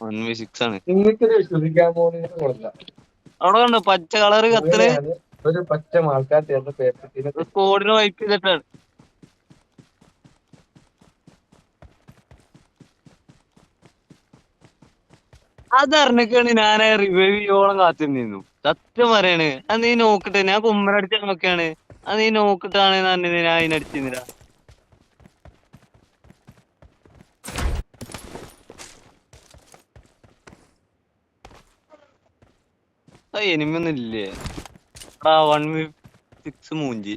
1v6 ആണ്. നിങ്ങൾക്ക് വിശ്വസിക്കാൻ പോകുന്ന കൊടുക്കാം. അവിടെ കണ്ടോ പച്ച കളറ് കത്തണ്? അങ്ങനെയാണ് ഒരു പച്ച ആൾക്കാർ ചേർന്ന് പേപ്പറ്റിനെ സ്കോഡിനെ വൈപ്പ് ചെയ്തിട്ടാണ്. അതറിഞ്ഞിക്കാണ് ഞാൻ റിവൈവ് ചെയ്യോളം കാത്തിരുന്നു. സത്യം പറയാണ്. അത് നീ നോക്കിട്ട് ഞാൻ കുമ്മനടിച്ച നോക്കിയാണ്. അത് നീ നോക്കിട്ടാണ് ഞാൻ അതിനടിച്ചിരുന്നില്ല. അത് എനിമൊന്നും ഇല്ലേ? 1v6 മൂഞ്ചി.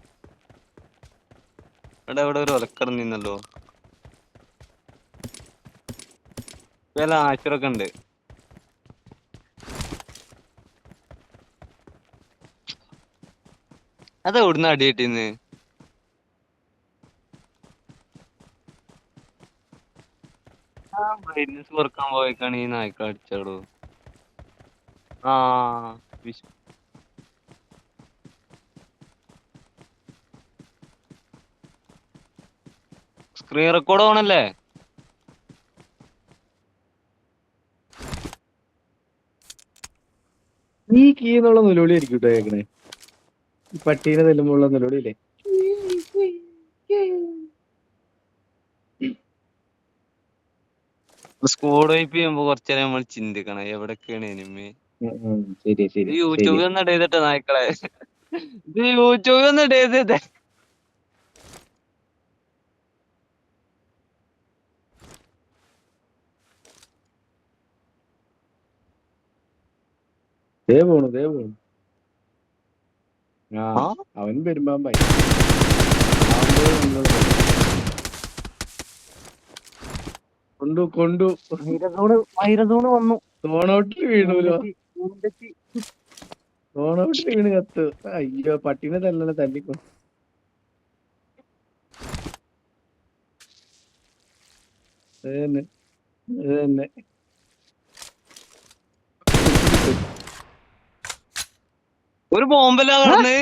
ഇവിടെ ഒരു ഒലക്കടന്നല്ലോ. വില ആശുറൊക്കെ ഉണ്ട്. അത് എവിടുന്ന് അടി കിട്ടിന്ന്? ബ്രൈറ്റ്നസ് കുറക്കാൻ പോയേക്കാണ് ഈ നായ്ക്കൾ അടിച്ചോളൂ. ആ സ്ക്രീൻ റെക്കോർഡ് ഓണല്ലേ? ഈ കീ എന്നുള്ള നിലവിളി ആയിരിക്കും കേട്ടോ കേൾക്കണേ. പട്ടീനെ തെല്ലുമ്പോഴുള്ള നിലവിളിയില്ലേ? സ്കോഡ് വൈപ്പ് ചെയ്യുമ്പോ കുറച്ചേരം നമ്മൾ ചിന്തിക്കണം എവിടൊക്കെയാണ് എനിമി. ശരി ശരി യൂട്യൂബിൽ ഒന്ന് ഇടയിട്ടെ നായ്ക്കളെ. ഇത് യൂട്യൂബിൽ ഒന്ന് ഇടയത്. പോണു. ആ അവൻ പെരുമ്പാമ്പായി. കൊണ്ടു മൈരസോണ് വന്നു. സോണൗട്ടിൽ വീണൂലോ. സോണൗട്ടിൽ വീണ് കത്ത്. അയ്യോ പട്ടീനെ തല്ലണ തല്ലിക്കോ. അതന്നെ ഒരു ബോംബല്ല കടന്ന്